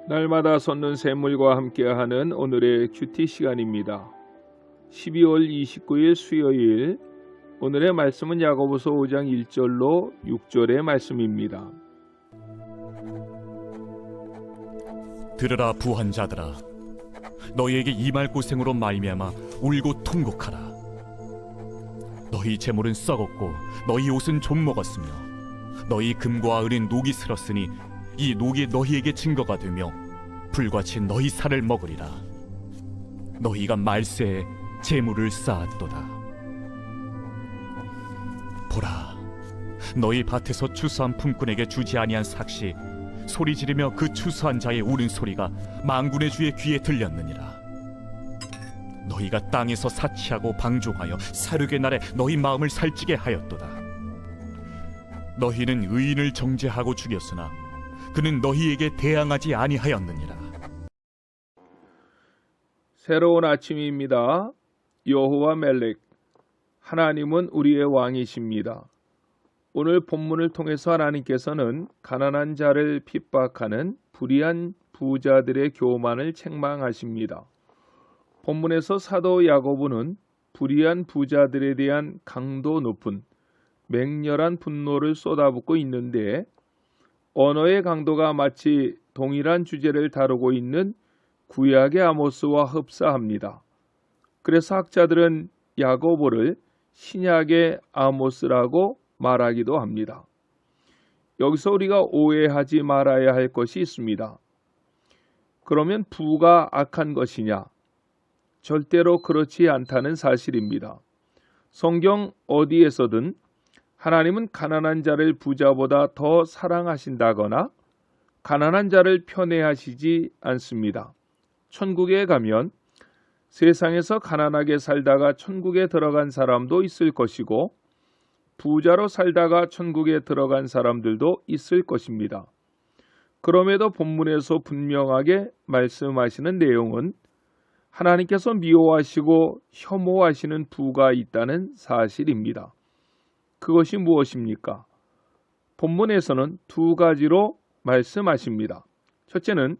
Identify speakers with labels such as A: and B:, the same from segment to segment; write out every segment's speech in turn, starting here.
A: 날마다 솟는 샘물과 함께하는 오늘의 큐티 시간입니다. 12월 29일 수요일, 오늘의 말씀은 야고보서 5장 1절로 6절의 말씀입니다.
B: 들으라 부한 자들아, 너희에게 임할 고생으로 말미암아 울고 통곡하라. 너희 재물은 썩었고 너희 옷은 좀 먹었으며 너희 금과 은은 녹이 슬었으니 이 녹이 너희에게 증거가 되며 불같이 너희 살을 먹으리라. 너희가 말세에 재물을 쌓았도다. 보라, 너희 밭에서 추수한 품꾼에게 주지 아니한 삭시 소리 지르며 그 추수한 자의 우는 소리가 만군의 주의 귀에 들렸느니라. 너희가 땅에서 사치하고 방종하여 사륙의 날에 너희 마음을 살찌게 하였도다. 너희는 의인을 정죄하고 죽였으나 그는 너희에게 대항하지 아니하였느니라.
A: 새로운 아침입니다. 여호와 멜렉, 하나님은 우리의 왕이십니다. 오늘 본문을 통해서 하나님께서는 가난한 자를 핍박하는 불의한 부자들의 교만을 책망하십니다. 본문에서 사도 야고보는 불의한 부자들에 대한 강도 높은 맹렬한 분노를 쏟아붓고 있는데, 언어의 강도가 마치 동일한 주제를 다루고 있는 구약의 아모스와 흡사합니다. 그래서 학자들은 야고보를 신약의 아모스라고 말하기도 합니다. 여기서 우리가 오해하지 말아야 할 것이 있습니다. 그러면 부가 악한 것이냐? 절대로 그렇지 않다는 사실입니다. 성경 어디에서든 하나님은 가난한 자를 부자보다 더 사랑하신다거나 가난한 자를 편애하시지 않습니다. 천국에 가면 세상에서 가난하게 살다가 천국에 들어간 사람도 있을 것이고 부자로 살다가 천국에 들어간 사람들도 있을 것입니다. 그럼에도 본문에서 분명하게 말씀하시는 내용은 하나님께서 미워하시고 혐오하시는 부가 있다는 사실입니다. 그것이 무엇입니까? 본문에서는 두 가지로 말씀하십니다. 첫째는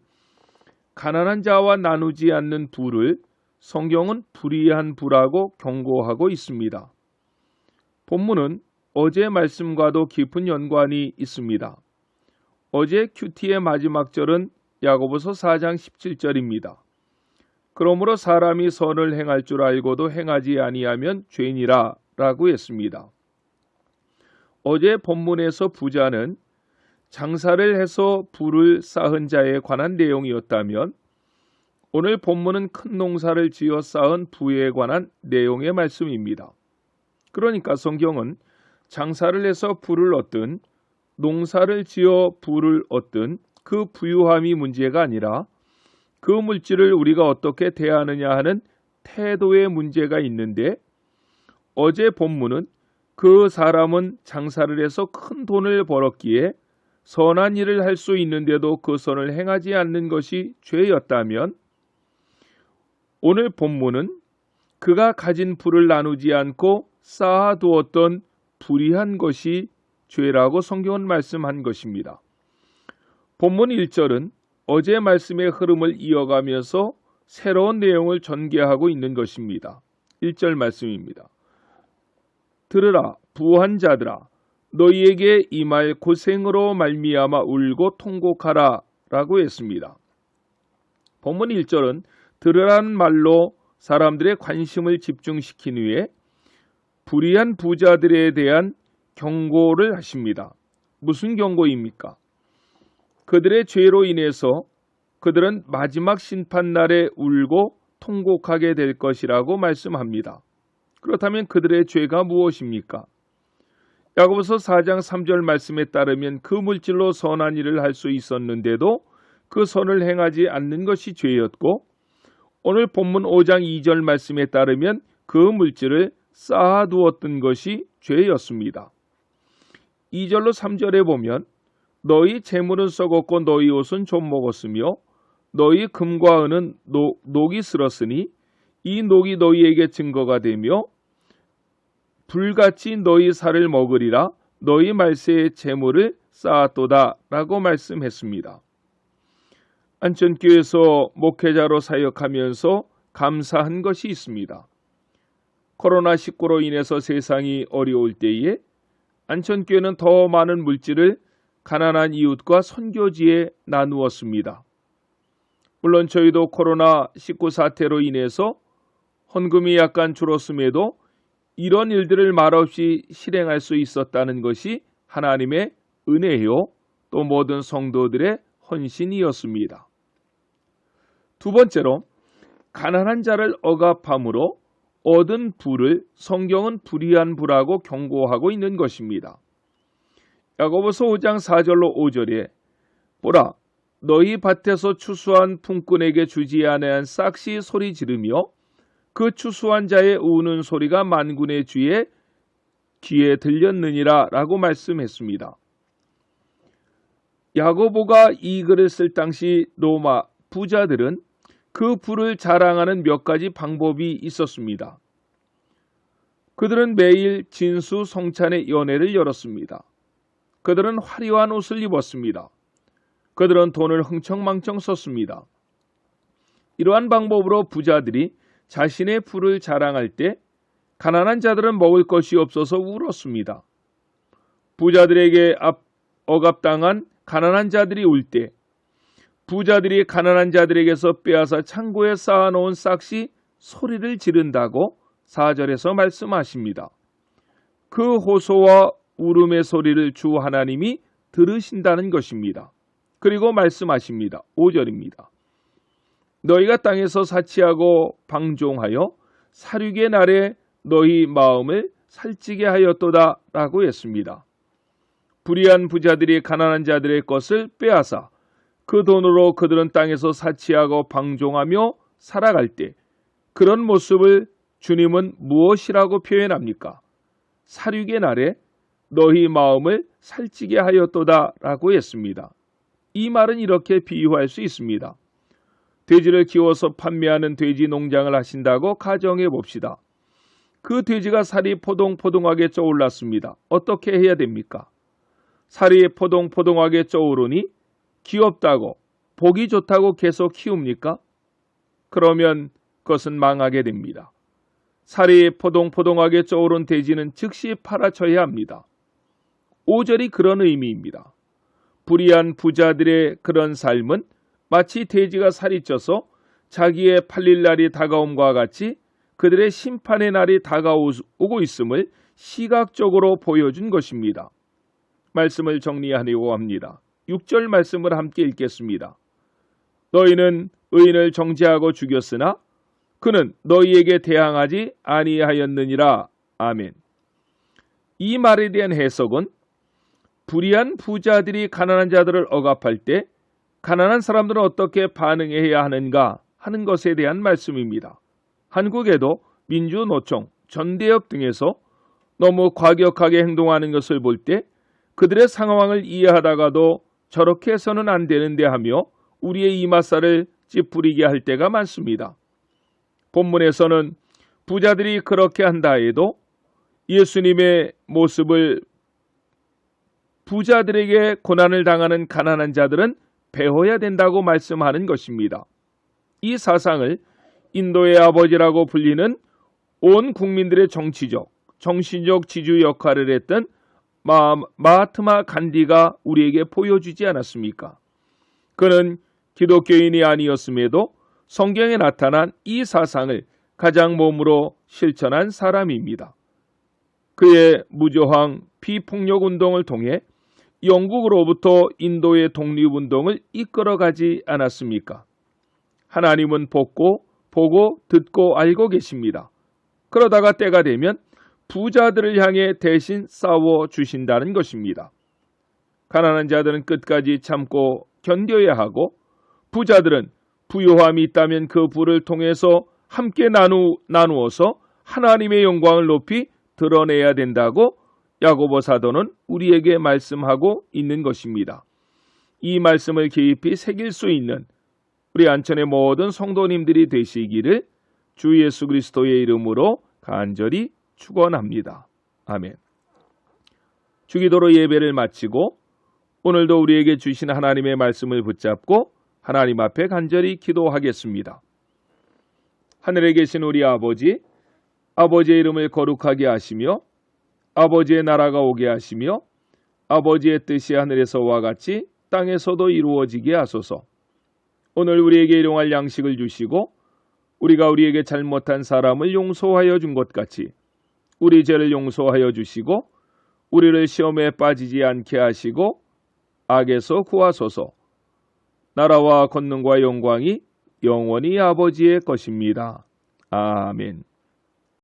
A: 가난한 자와 나누지 않는 부를 성경은 불의한 부라고 경고하고 있습니다. 본문은 어제 말씀과도 깊은 연관이 있습니다. 어제 큐티의 마지막 절은 야고보서 4장 17절입니다. 그러므로 사람이 선을 행할 줄 알고도 행하지 아니하면 죄니라 라고 했습니다. 어제 본문에서 부자는 장사를 해서 부를 쌓은 자에 관한 내용이었다면, 오늘 본문은 큰 농사를 지어 쌓은 부에 관한 내용의 말씀입니다. 그러니까 성경은 장사를 해서 부를 얻든 농사를 지어 부를 얻든 그 부유함이 문제가 아니라 그 물질을 우리가 어떻게 대하느냐 하는 태도의 문제가 있는데, 어제 본문은 그 사람은 장사를 해서 큰 돈을 벌었기에 선한 일을 할 수 있는데도 그 선을 행하지 않는 것이 죄였다면, 오늘 본문은 그가 가진 부를 나누지 않고 쌓아두었던 불의한 것이 죄라고 성경은 말씀한 것입니다. 본문 1절은 어제 말씀의 흐름을 이어가면서 새로운 내용을 전개하고 있는 것입니다. 1절 말씀입니다. 들으라 부한 자들아, 너희에게 임할 고생으로 말미암아 울고 통곡하라 라고 했습니다. 본문 1절은 들으라는 말로 사람들의 관심을 집중시킨 후에 불의한 부자들에 대한 경고를 하십니다. 무슨 경고입니까? 그들의 죄로 인해서 그들은 마지막 심판날에 울고 통곡하게 될 것이라고 말씀합니다. 그렇다면 그들의 죄가 무엇입니까? 야고보서 4장 3절 말씀에 따르면 그 물질로 선한 일을 할 수 있었는데도 그 선을 행하지 않는 것이 죄였고, 오늘 본문 5장 2절 말씀에 따르면 그 물질을 쌓아두었던 것이 죄였습니다. 2절로 3절에 보면 너희 재물은 썩었고 너희 옷은 좀 먹었으며 너희 금과 은은 녹이 슬었으니 이 녹이 너희에게 증거가 되며 불같이 너희 살을 먹으리라. 너희 말세의 재물을 쌓았도다 라고 말씀했습니다. 안천교에서 목회자로 사역하면서 감사한 것이 있습니다. 코로나19로 인해서 세상이 어려울 때에 안천교회는 더 많은 물질을 가난한 이웃과 선교지에 나누었습니다. 물론 저희도 코로나19 사태로 인해서 헌금이 약간 줄었음에도 이런 일들을 말없이 실행할 수 있었다는 것이 하나님의 은혜요, 또 모든 성도들의 헌신이었습니다. 두 번째로, 가난한 자를 억압함으로 얻은 부를 성경은 불의한 부라고 경고하고 있는 것입니다. 야고보서 5장 4절로 5절에 보라, 너희 밭에서 추수한 품꾼에게 주지 아니한 싹시 소리 지르며 그 추수한 자의 우는 소리가 만군의 주의 귀에 들렸느니라 라고 말씀했습니다. 야고보가 이 글을 쓸 당시 로마 부자들은 그 부를 자랑하는 몇 가지 방법이 있었습니다. 그들은 매일 진수성찬의 연회를 열었습니다. 그들은 화려한 옷을 입었습니다. 그들은 돈을 흥청망청 썼습니다. 이러한 방법으로 부자들이 자신의 부를 자랑할 때 가난한 자들은 먹을 것이 없어서 울었습니다. 부자들에게 억압당한 가난한 자들이 울 때 부자들이 가난한 자들에게서 빼앗아 창고에 쌓아놓은 싹시 소리를 지른다고 4절에서 말씀하십니다. 그 호소와 울음의 소리를 주 하나님이 들으신다는 것입니다. 그리고 말씀하십니다. 5절입니다. 너희가 땅에서 사치하고 방종하여 살육의 날에 너희 마음을 살찌게 하였도다 라고 했습니다. 불의한 부자들이 가난한 자들의 것을 빼앗아 그 돈으로 그들은 땅에서 사치하고 방종하며 살아갈 때 그런 모습을 주님은 무엇이라고 표현합니까? 살육의 날에 너희 마음을 살찌게 하였도다 라고 했습니다. 이 말은 이렇게 비유할 수 있습니다. 돼지를 키워서 판매하는 돼지 농장을 하신다고 가정해 봅시다. 그 돼지가 살이 포동포동하게 쪄올랐습니다. 어떻게 해야 됩니까? 살이 포동포동하게 쪄오르니 귀엽다고 보기 좋다고 계속 키웁니까? 그러면 그것은 망하게 됩니다. 살이 포동포동하게 쪄오른 돼지는 즉시 팔아쳐야 합니다. 5절이 그런 의미입니다. 불의한 부자들의 그런 삶은 마치 돼지가 살이 쪄서 자기의 팔릴 날이 다가옴과 같이 그들의 심판의 날이 다가오고 있음을 시각적으로 보여준 것입니다. 말씀을 정리하려고 합니다. 6절 말씀을 함께 읽겠습니다. 너희는 의인을 정죄하고 죽였으나 그는 너희에게 대항하지 아니하였느니라. 아멘. 이 말에 대한 해석은 불의한 부자들이 가난한 자들을 억압할 때 가난한 사람들은 어떻게 반응해야 하는가 하는 것에 대한 말씀입니다. 한국에도 민주노총, 전대협 등에서 너무 과격하게 행동하는 것을 볼 때 그들의 상황을 이해하다가도 저렇게 해서는 안 되는데 하며 우리의 이맛살을 찌푸리게 할 때가 많습니다. 본문에서는 부자들이 그렇게 한다 해도 예수님의 모습을 부자들에게 고난을 당하는 가난한 자들은 배워야 된다고 말씀하는 것입니다. 이 사상을 인도의 아버지라고 불리는 온 국민들의 정치적, 정신적 지주 역할을 했던 마하트마 간디가 우리에게 보여주지 않았습니까? 그는 기독교인이 아니었음에도 성경에 나타난 이 사상을 가장 몸으로 실천한 사람입니다. 그의 무저항 비폭력 운동을 통해 영국으로부터 인도의 독립운동을 이끌어가지 않았습니까? 하나님은 보고 듣고 알고 계십니다. 그러다가 때가 되면 부자들을 향해 대신 싸워주신다는 것입니다. 가난한 자들은 끝까지 참고 견뎌야 하고 부자들은 부요함이 있다면 그 부를 통해서 함께 나누어서 하나님의 영광을 높이 드러내야 된다고 야고보 사도는 우리에게 말씀하고 있는 것입니다. 이 말씀을 깊이 새길 수 있는 우리 안천의 모든 성도님들이 되시기를 주 예수 그리스도의 이름으로 간절히 축원합니다. 아멘. 주기도로 예배를 마치고 오늘도 우리에게 주신 하나님의 말씀을 붙잡고 하나님 앞에 간절히 기도하겠습니다. 하늘에 계신 우리 아버지, 아버지의 이름을 거룩하게 하시며 아버지의 나라가 오게 하시며 아버지의 뜻이 하늘에서와 같이 땅에서도 이루어지게 하소서. 오늘 우리에게 일용할 양식을 주시고 우리가 우리에게 잘못한 사람을 용서하여 준 것 같이 우리 죄를 용서하여 주시고 우리를 시험에 빠지지 않게 하시고 악에서 구하소서. 나라와 권능과 영광이 영원히 아버지의 것입니다. 아멘.